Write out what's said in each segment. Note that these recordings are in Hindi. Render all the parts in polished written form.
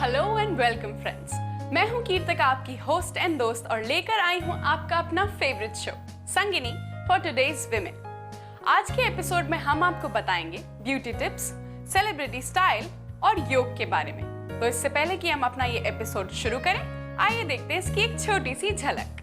Hello and welcome friends. मैं हूं कीर्तिका, आपकी होस्ट एंड दोस्त, और लेकर आई हूं आपका अपना favourite show Sangini for today's women. आज के एपिसोड में हम आपको बताएंगे ब्यूटी टिप्स, सेलिब्रिटी स्टाइल और योग के बारे में। तो इससे पहले कि हम अपना ये एपिसोड शुरू करें, आइए देखते हैं इसकी एक छोटी सी झलक।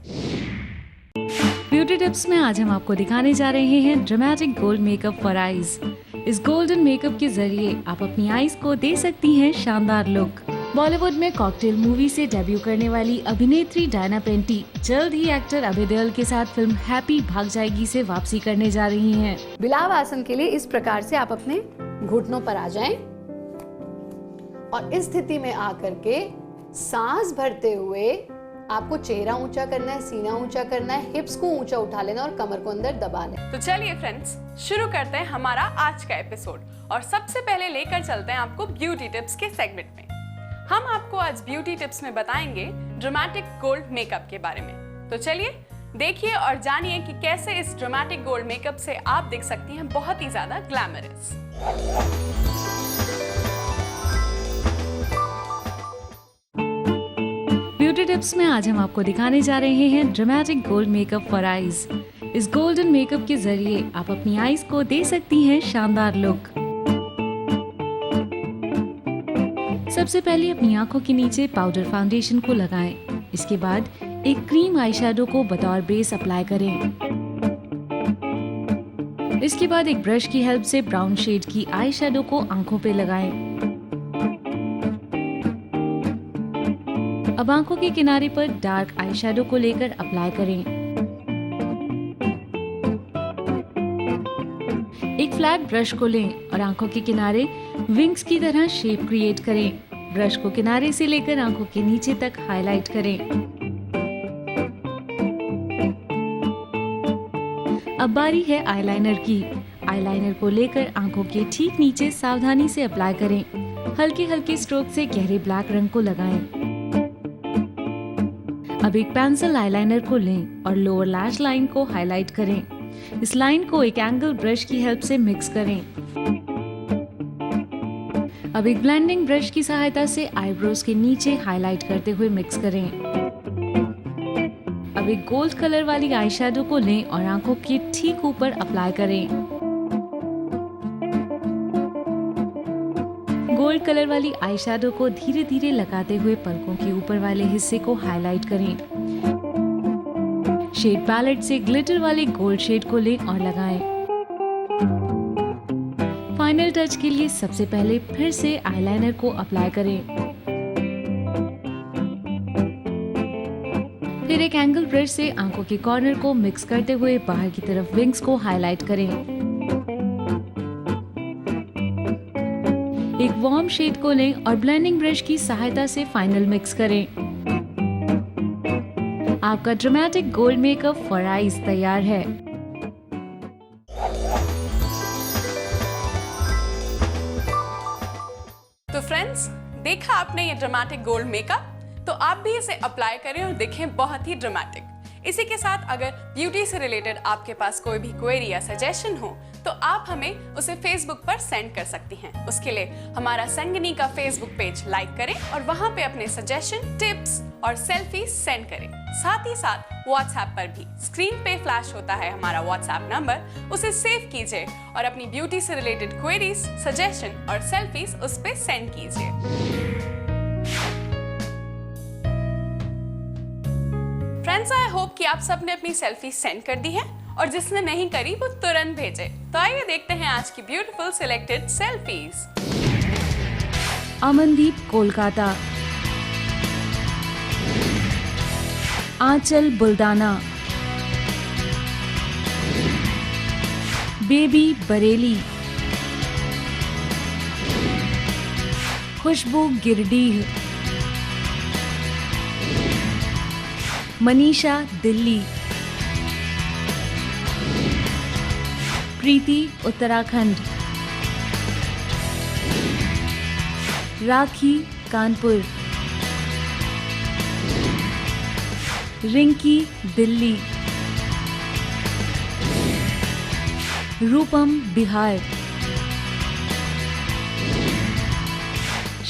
ब्यूटी टिप्स में आज हम आपको दिखाने जा रहे हैं dramatic gold makeup for eyes. इस गोल्डन मेकअप के जरिए आप अपनी आईज को दे सकती हैं शानदार लुक। बॉलीवुड में कॉकटेल मूवी से डेब्यू करने वाली अभिनेत्री डायना पेंटी जल्द ही एक्टर अभय देओल के साथ फिल्म हैप्पी भाग जाएगी से वापसी करने जा रही हैं। बिलाव आसन के लिए इस प्रकार से आप अपने घुटनों पर आ जाएं और इस स्थिति में आकर के सांस भरते हुए आपको चेहरा ऊंचा करना है, सीना ऊंचा करना है, हिप्स को ऊंचा उठा लेना और कमर को अंदर दबा लेना। तो चलिए फ्रेंड्स, शुरू करते हैं हमारा आज का एपिसोड। और सबसे पहले लेकर चलते हैं आपको ब्यूटी टिप्स के सेगमेंट में। हम आपको आज ब्यूटी टिप्स में बताएंगे ड्रामेटिक गोल्ड मेकअप के बारे में। तो चलिए देखिए और जानिए कि कैसे इस ड्रामेटिक गोल्ड मेकअप से आप दिख सकती हैं बहुत ही ज्यादा ग्लैमरस। ब्यूटी टिप्स में आज हम आपको दिखाने जा रहे हैं dramatic gold makeup for eyes. इस गोल्डन मेकअप के जरिए आप अपनी आईज को दे सकती हैं शानदार लुक। सबसे पहले अपनी आंखों के नीचे पाउडर फाउंडेशन को लगाएं। इसके बाद एक क्रीम आईशैडो को बतौर बेस अप्लाई करें। इसके बाद एक ब्रश की हेल्प से ब्राउन शेड की आईशैडो को आंखों पे लगाएं। अब आंखों के किनारे पर डार्क आईशैडो को लेकर अप्लाई करें। एक फ्लैट ब्रश को लें और आंखों के किनारे विंग्स की तरह शेप क्रिएट करें। ब्रश को किनारे से लेकर आंखों के नीचे तक हाईलाइट करें। अब बारी है आईलाइनर की। आईलाइनर को लेकर आंखों के ठीक नीचे सावधानी से अप्लाई करें। हल्के हल्के स्ट्रोक से गहरे ब्लैक रंग को लगाएं। अब एक पेंसिल आईलाइनर को लें और लोअर लैश लाइन को हाईलाइट करें। इस लाइन को एक एंगल ब्रश की हेल्प से मिक्स करें। अब एक ब्लेंडिंग ब्रश की सहायता से आईब्रोज के नीचे हाईलाइट करते हुए मिक्स करें। अब एक गोल्ड कलर वाली आईशैडो को लें और आंखों के ठीक ऊपर अप्लाई करें। गोल्ड कलर वाली आईशैडो को धीरे धीरे लगाते हुए पलकों के ऊपर वाले हिस्से को हाईलाइट करें। शेड पैलेट से ग्लिटर वाले गोल्ड शेड को लें और लगाएं। फाइनल टच के लिए सबसे पहले फिर से आईलाइनर को अप्लाई करें। फिर एक एंगल ब्रश से आंखों के कॉर्नर को मिक्स करते हुए बाहर की तरफ विंग्स को हाईलाइट करें। एक वार्म शेड को लें और ब्लेंडिंग ब्रश की सहायता से फाइनल मिक्स करें। आपका dramatic gold makeup for eyes तैयार है। तो फ्रेंड्स, देखा आपने ये ड्रामेटिक गोल्ड मेकअप, तो आप भी इसे अप्लाई करें और दिखें बहुत ही ड्रामेटिक। इसी के साथ अगर ब्यूटी से रिलेटेड आपके पास कोई भी क्वेरी या सजेशन हो तो आप हमें उसे फेसबुक पर सेंड कर सकती हैं। उसके लिए हमारा संगिनी का फेसबुक पेज लाइक करें और वहां पे अपने सजेशन, टिप्स और सेल्फी सेंड करें। साथ ही साथ व्हाट्सएप पर भी स्क्रीन पे फ्लैश होता है हमारा व्हाट्सएप नंबर, उसे सेव कीजिए और अपनी ब्यूटी से रिलेटेड क्वेरीज, सजेशन और सेल्फीज उस पे सेंड कीजिए। फ्रेंड्स, आई होप कि आप सबने अपनी सेल्फी सेंड कर दी है और जिसने नहीं करी वो तुरंत भेजे। तो आइए देखते हैं आज की beautiful selected selfies. Amandeep, Kolkata. Aanchal, Buldhana. Baby, Bareilly. Khushboo, Giridih. Manisha, Delhi. Preeti, Uttarakhand. Rakhi, Kanpur. Rinki, Delhi. Rupam, Bihar.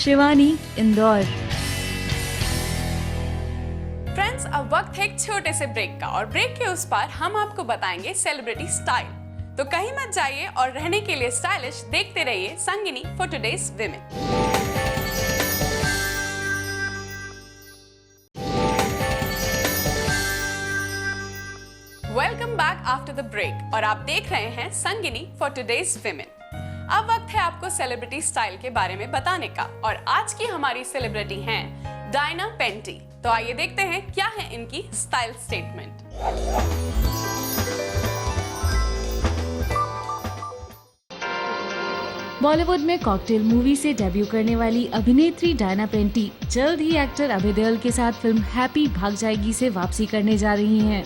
Shivani, Indore. Friends, अब वक्त है एक छोटे से ब्रेक का और ब्रेक के उस पार हम आपको बताएंगे सेलिब्रिटी स्टाइल। तो कहीं मत जाइए और रहने के लिए स्टाइलिश देखते रहिए Sangini for today's women. Welcome back after the break और आप देख रहे हैं संगिनी फॉर टुडेज विमेन। अब वक्त है आपको सेलिब्रिटी स्टाइल के बारे में बताने का और आज की हमारी सेलिब्रिटी हैं डायना पेंटी। तो आइए देखते हैं क्या है इनकी स्टाइल स्टेटमेंट। बॉलीवुड में कॉकटेल मूवी से डेब्यू करने वाली अभिनेत्री डायना पेंटी जल्द ही एक्टर अभय देओल के साथ फिल्म हैप्पी भाग जाएगी से वापसी करने जा रही हैं।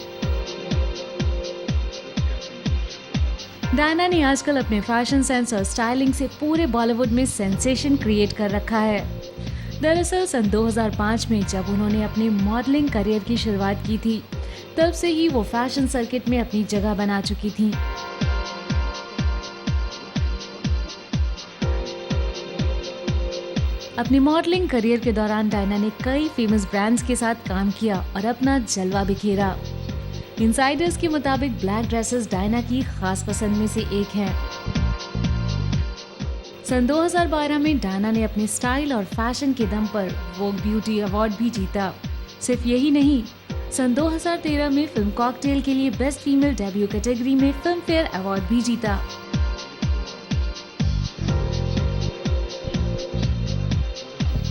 डायना ने आजकल अपने फैशन सेंस और स्टाइलिंग से पूरे बॉलीवुड में सेंसेशन क्रिएट कर रखा है। दरअसल सन 2005 में जब उन्होंने अपने मॉडलिंग करियर की शुरुआत की थी, तब से ही वो फैशन सर्किट में अपनी जगह बना चुकी थी। अपने मॉडलिंग करियर के दौरान डायना ने कई फेमस ब्रांड्स के साथ काम किया और अपना जलवा बिखेरा। इनसाइडर्स के मुताबिक ब्लैक ड्रेसेस डायना की खास पसंद में से एक हैं। सन 2012 में डायना ने अपने स्टाइल और फैशन के दम पर वोग ब्यूटी अवार्ड भी जीता। सिर्फ यही नहीं, सन 2013 में फिल्म कॉकटेल के लिए बेस्ट फीमेल डेब्यू कैटेगरी में फिल्म फेयर अवार्ड भी जीता।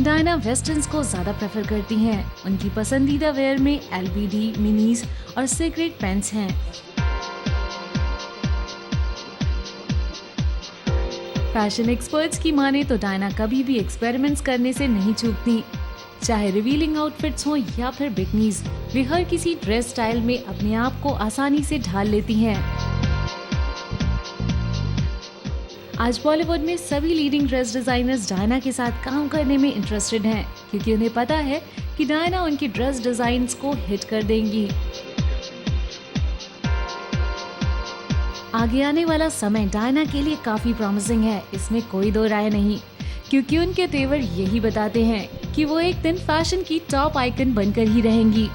डायना वेस्टर्न्स को ज्यादा प्रेफर करती हैं। उनकी पसंदीदा वेयर में एलबीडी, मिनीज और सिगरेट पैंट्स हैं। फैशन एक्सपर्ट्स की माने तो डायना कभी भी एक्सपेरिमेंट्स करने से नहीं चूकती। चाहे रिवीलिंग आउटफिट्स हो या फिर बिकनीज, वे हर किसी ड्रेस स्टाइल में अपने आप को आसानी से ढाल लेती हैं। आज बॉलीवुड में सभी लीडिंग ड्रेस डिजाइनर्स डायना के साथ काम करने में इंटरेस्टेड हैं, क्योंकि उन्हें पता है कि डायना उनकी ड्रेस डिजाइन्स को हिट कर देंगी। आगे आने वाला समय डायना के लिए काफी प्रॉमिसिंग है, इसमें कोई दो राय नहीं, क्योंकि उनके तेवर यही बताते हैं कि वो एक दिन फैशन की टॉप आइकन बनकर ही रहेंगी।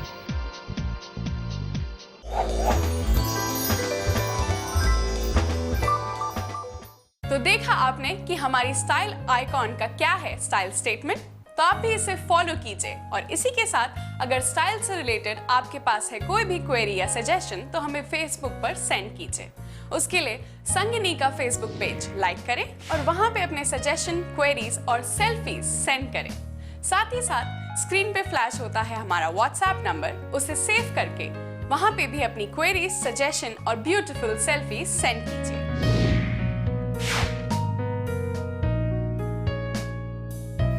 तो देखा आपने कि हमारी स्टाइल आइकॉन का क्या है स्टाइल स्टेटमेंट। तो आप भी इसे फॉलो कीजिए और इसी के साथ अगर स्टाइल से रिलेटेड आपके पास है कोई भी क्वेरी या सजेशन तो हमें फेसबुक पर सेंड कीजिए। उसके लिए संगिनी का फेसबुक पेज लाइक करें और वहां पे अपने सजेशन, क्वेरीज और सेल्फीज सेंड करें। साथ ही साथ स्क्रीन पे फ्लैश होता है हमारा व्हाट्सएप नंबर, उसे सेव करके वहां पे भी अपनी क्वेरीज, सजेशन और ब्यूटीफुल सेल्फीज सेंड कीजिए।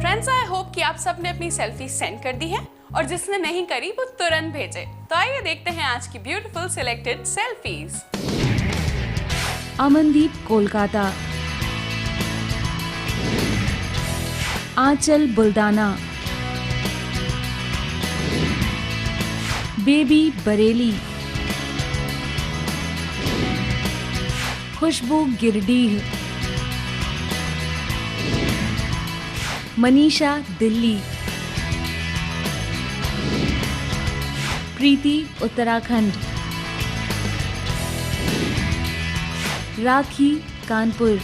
फ्रेंड्स, आई होप कि आप सबने अपनी सेल्फी सेंड कर दी है और जिसने नहीं करी वो तुरंत भेजे। तो आइए देखते हैं आज की beautiful selected selfies. Amandeep, Kolkata. Aanchal, Buldhana. Baby, Bareilly. Khushboo, Giridih. Manisha, Delhi. Preeti, Uttarakhand. Rakhi, Kanpur.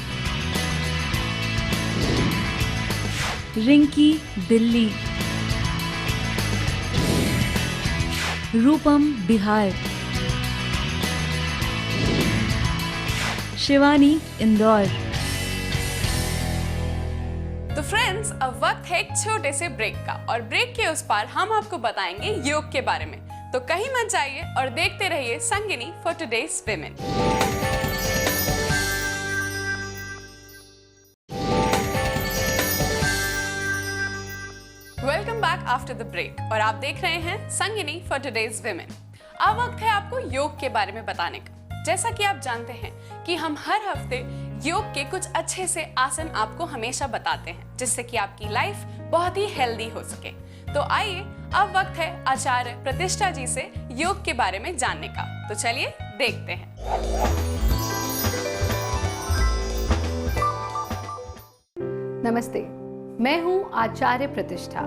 Rinki, Delhi. Rupam, Bihar. Shivani, Indore. तो फ्रेंड्स, अब वक्त है एक छोटे से ब्रेक का और ब्रेक के उस पार हम आपको बताएंगे योग के बारे में। तो कहीं मत जाइए और देखते रहिए Sangini for today's women. Welcome back after the break और आप देख रहे हैं संगिनी फॉर टुडेज विमेन। अब वक्त है आपको योग के बारे में बताने का। जैसा कि आप जानते हैं कि हम हर हफ्ते योग के कुछ अच्छे से आसन आपको हमेशा बताते हैं, जिससे कि आपकी लाइफ बहुत ही हेल्दी हो सके। तो आइए, अब वक्त है आचार्य प्रतिष्ठा जी से योग के बारे में जानने का। तो चलिए देखते हैं। नमस्ते, मैं हूं आचार्य प्रतिष्ठा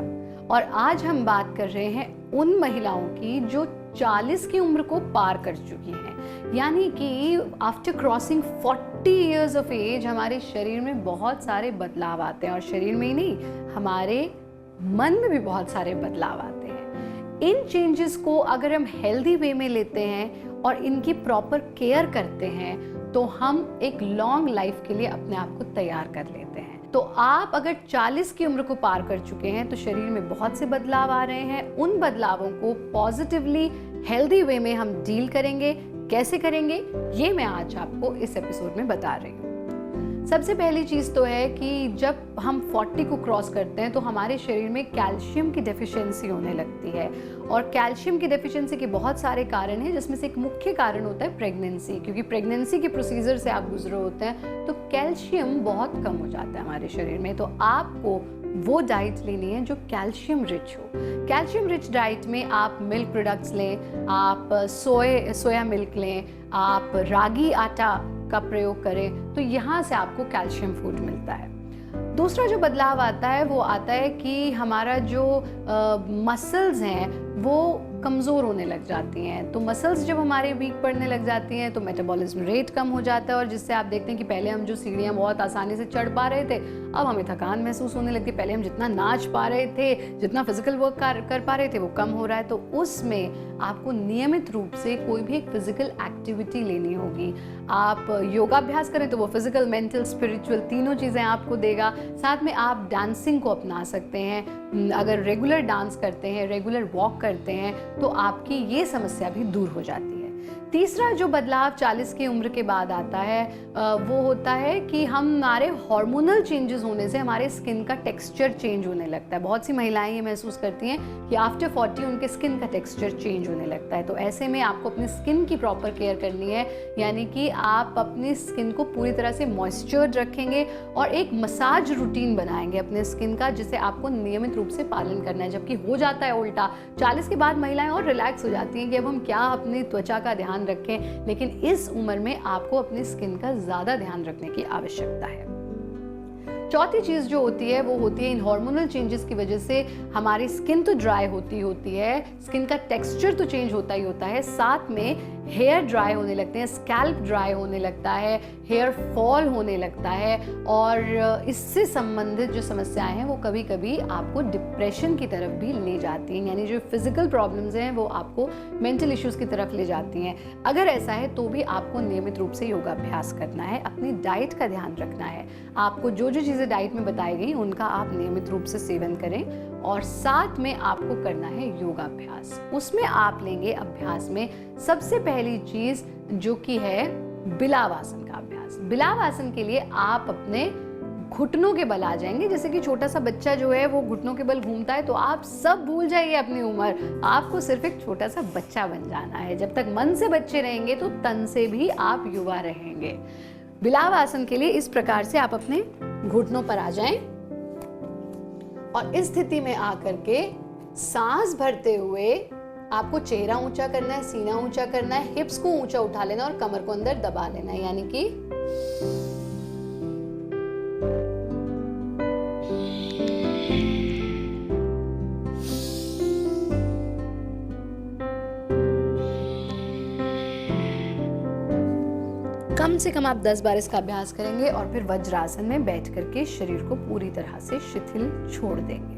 और आज हम बात कर रहे हैं उन महिलाओं की जो 40 की उम्र को पार कर चुकी हैं, यानी कि after crossing 40 years of age हमारे शरीर में बहुत सारे बदलाव आते हैं और शरीर में ही नहीं, हमारे मन में भी बहुत सारे बदलाव आते हैं। इन चेंजेस को अगर हम हेल्दी वे में लेते हैं और इनकी प्रॉपर केयर करते हैं तो हम एक लॉन्ग लाइफ के लिए अपने आप को तैयार कर लेते हैं। तो आप अगर 40 की उम्र को पार कर चुके हैं तो शरीर में बहुत से बदलाव आ रहे हैं। उन बदलावों को पॉजिटिवली हेल्दी वे में हम डील करेंगे। कैसे करेंगे ये मैं आज आपको इस एपिसोड में बता रही हूँ। सबसे पहली चीज़ तो है कि जब हम 40 को क्रॉस करते हैं तो हमारे शरीर में कैल्शियम की डेफिशिएंसी होने लगती है और कैल्शियम की डेफिशिएंसी के बहुत सारे कारण हैं, जिसमें से एक मुख्य कारण होता है प्रेगनेंसी। क्योंकि प्रेगनेंसी के प्रोसीजर से आप गुजरे होते हैं तो कैल्शियम बहुत कम हो जाता है हमारे शरीर में। तो आपको वो डाइट लेनी है जो कैल्शियम रिच हो। कैल्शियम रिच डाइट में आप मिल्क प्रोडक्ट्स लें, आप सोया मिल्क लें, आप रागी आटा का प्रयोग करें, तो यहाँ से आपको कैल्शियम फूड मिलता है। दूसरा जो बदलाव आता है वो आता है कि हमारा जो मसल्स हैं वो कमज़ोर होने लग जाती हैं। तो मसल्स जब हमारे वीक पड़ने लग जाती हैं तो मेटाबॉलिज्म रेट कम हो जाता है और जिससे आप देखते हैं कि पहले हम जो सीढ़ियाँ बहुत आसानी से चढ़ पा रहे थे, अब हमें थकान महसूस होने लगती है। पहले हम जितना नाच पा रहे थे, जितना फिजिकल वर्क कर पा रहे थे, वो कम हो रहा है। तो उसमें आपको नियमित रूप से कोई भी एक फिजिकल एक्टिविटी लेनी होगी। आप योगाभ्यास करें तो वो फिजिकल, मेंटल, स्पिरिचुअल तीनों चीज़ें आपको देगा। साथ में आप डांसिंग को अपना सकते हैं। अगर रेगुलर डांस करते हैं, रेगुलर वॉक करते हैं तो आपकी ये समस्या भी दूर हो जाती है। तीसरा जो बदलाव 40 की उम्र के बाद आता है वो होता है कि हमारे हार्मोनल चेंजेस होने से हमारे स्किन का टेक्सचर चेंज होने लगता है। बहुत सी महिलाएं ये महसूस करती हैं कि आफ्टर 40 उनके स्किन का टेक्सचर चेंज होने लगता है। तो ऐसे में आपको अपनी स्किन की प्रॉपर केयर करनी है, यानी कि आप अपनी स्किन को पूरी तरह से मॉइस्चर्ड रखेंगे और एक मसाज रूटीन बनाएंगे अपने स्किन का, जिसे आपको नियमित रूप से पालन करना है। जबकि हो जाता है उल्टा, 40 के बाद महिलाएं और रिलैक्स हो जाती हैं कि अब हम क्या अपनी त्वचा का ध्यान रखें, लेकिन इस उम्र में आपको अपनी स्किन का ज़्यादा ध्यान रखने की आवश्यकता है। चौथी चीज़ जो होती है वो होती है इन हार्मोनल चेंजेस की वजह से हमारी स्किन तो ड्राई होती है, स्किन का टेक्सचर तो चेंज होता ही होता है, साथ में हेयर ड्राई होने लगते हैं, स्कैल्प ड्राई होने लगता है, हेयर फॉल होने लगता है और इससे संबंधित जो समस्याएं हैं वो कभी कभी आपको डिप्रेशन की तरफ भी ले जाती हैं। यानी जो फिजिकल प्रॉब्लम्स हैं वो आपको मेंटल इश्यूज़ की तरफ ले जाती हैं। अगर ऐसा है तो भी आपको नियमित रूप से योगाभ्यास करना है, अपनी डाइट का ध्यान रखना है। आपको जो जो चीज़ें डाइट में बताई गई उनका आप नियमित रूप से सेवन करें और साथ में आपको करना है योगाभ्यास। उसमें आप लेंगे अभ्यास में सबसे पहली चीज़ जो कि है बिलाव आसन का अभ्यास। बिलाव आसन के लिए आप अपने घुटनों के बल आ जाएंगे। जैसे कि छोटा सा बच्चा जो है वो घुटनों के बल घूमता है, तो आप सब भूल जाइए अपनी उम्र, आपको सिर्फ एक छोटा सा बच्चा बन जाना है। जब तक मन से बच्चे रहेंगे तो तन से भी आप युवा रहेंगे। बिलाव आसन के लिए इस प्रकार से आप अपने घुटनों पर आ जाएं और इस स्थिति में आकर के सांस भरते हुए आपको चेहरा ऊंचा करना है, सीना ऊंचा करना है, हिप्स को ऊंचा उठा लेना और कमर को अंदर दबा लेना है, यानी कि कम से कम आप 10 बार इसका अभ्यास करेंगे और फिर वज्रासन में बैठ करके शरीर को पूरी तरह से शिथिल छोड़ देंगे।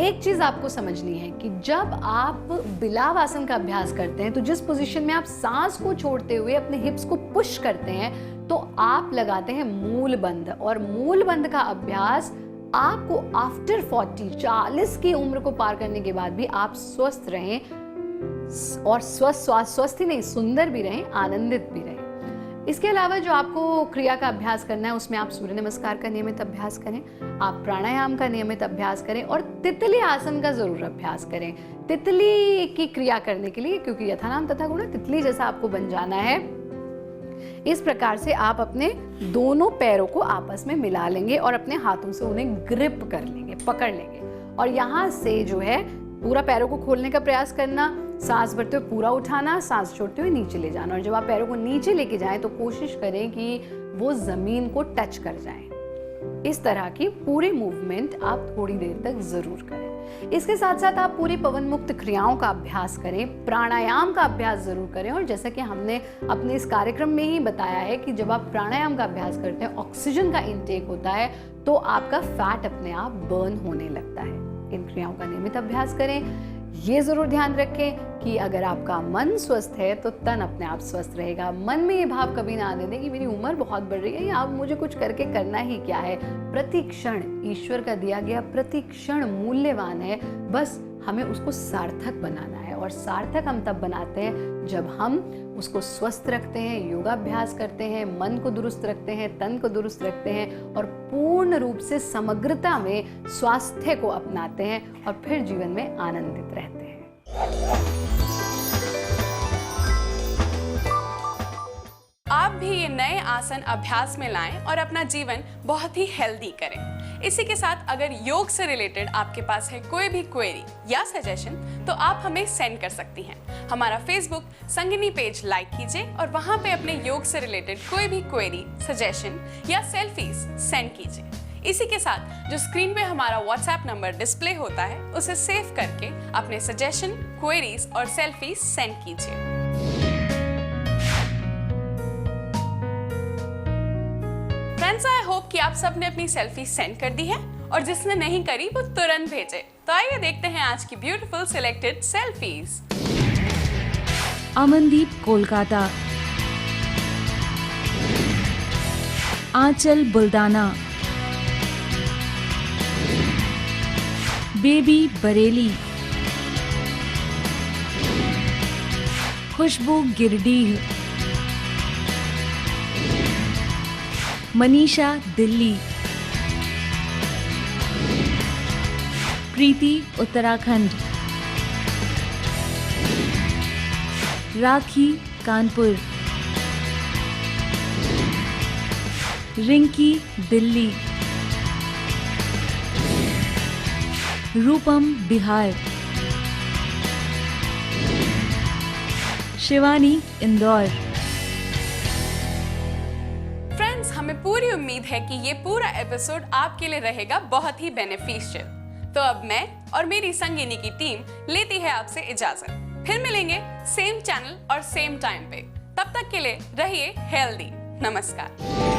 एक चीज आपको समझनी है कि जब आप बिलाव आसन का अभ्यास करते हैं तो जिस पोजीशन में आप सांस को छोड़ते हुए अपने हिप्स को पुश करते हैं तो आप लगाते हैं मूल बंध, और मूल बंध का अभ्यास आपको आफ्टर 40 की उम्र को पार करने के बाद भी आप स्वस्थ रहें और स्वस्थ ही नहीं, सुंदर भी रहें, आनंदित भी रहें। इसके अलावा जो आपको क्रिया का अभ्यास करना है उसमें आप सूर्य नमस्कार का नियमित अभ्यास करें, आप प्राणायाम का नियमित अभ्यास करें और तितली आसन का जरूर अभ्यास करें। तितली की क्रिया करने के लिए, क्योंकि यथा नाम तथा गुण, तितली जैसा आपको बन जाना है। इस प्रकार से आप अपने दोनों पैरों को आपस में मिला लेंगे और अपने हाथों से उन्हें ग्रिप कर लेंगे, पकड़ लेंगे, और यहाँ से जो है पूरा पैरों को खोलने का प्रयास करना, सांस भरते हुए पूरा उठाना, सांस छोड़ते हुए नीचे ले जाना। और जब आप पैरों को नीचे लेके जाएं तो कोशिश करें कि वो जमीन को टच कर जाएं। इस तरह की पूरी मूवमेंट आप थोड़ी देर तक जरूर करें। इसके साथ साथ आप पूरी पवन मुक्त क्रियाओं का अभ्यास करें, प्राणायाम का अभ्यास जरूर करें। और जैसा कि हमने अपने इस कार्यक्रम में ही बताया है कि जब आप प्राणायाम का अभ्यास करते हैं, ऑक्सीजन का इंटेक होता है, तो आपका फैट अपने आप बर्न होने लगता है। इन क्रियाओं का नियमित अभ्यास करें। ये जरूर ध्यान रखें कि अगर आपका मन स्वस्थ है तो तन अपने आप स्वस्थ रहेगा। मन में ये भाव कभी ना आने दें कि मेरी उम्र बहुत बढ़ रही है या अब मुझे कुछ करके करना ही क्या है। प्रति क्षण ईश्वर का दिया गया प्रति क्षण मूल्यवान है, बस हमें उसको सार्थक बनाना है। और सार्थक हम तब बनाते हैं जब हम उसको स्वस्थ रखते हैं, योगाभ्यास करते हैं, मन को दुरुस्त रखते हैं, तन को दुरुस्त रखते हैं और पूर्ण रूप से समग्रता में स्वास्थ्य को अपनाते हैं और फिर जीवन में आनंदित रहते हैं। आप भी ये नए आसन अभ्यास में लाएं और अपना जीवन बहुत ही हेल्दी करें। इसी के साथ अगर योग से रिलेटेड आपके पास है कोई भी क्वेरी या सजेशन तो आप हमें सेंड कर सकती हैं। हमारा फेसबुक संगिनी पेज लाइक कीजिए और वहां पे अपने योग से रिलेटेड कोई भी क्वेरी, सजेशन या सेल्फीज सेंड कीजिए। इसी के साथ जो स्क्रीन पे हमारा व्हाट्सएप नंबर डिस्प्ले होता है उसे सेव करके अपने सजेशन, क्वेरीज और सेल्फीज सेंड कीजिए। फ्रेंड्स, आई होप कि आप सबने अपनी सेल्फी सेंड कर दी है और जिसने नहीं करी वो तुरंत भेजे। तो आइए देखते हैं आज की beautiful selected selfies. Amandeep, Kolkata. Aanchal, Buldhana. Baby, Bareilly. Khushboo, Giridih. Manisha, Delhi. Preeti, Uttarakhand. Rakhi, Kanpur. Rinki, Delhi. Rupam, Bihar. Shivani, Indore. Friends, हमें पूरी उम्मीद है कि ये पूरा एपिसोड आपके लिए रहेगा बहुत ही बेनिफिशियल। तो अब मैं और मेरी संगिनी की टीम लेती है आपसे इजाजत। फिर मिलेंगे सेम चैनल और सेम टाइम पे। तब तक के लिए रहिए हेल्दी। नमस्कार।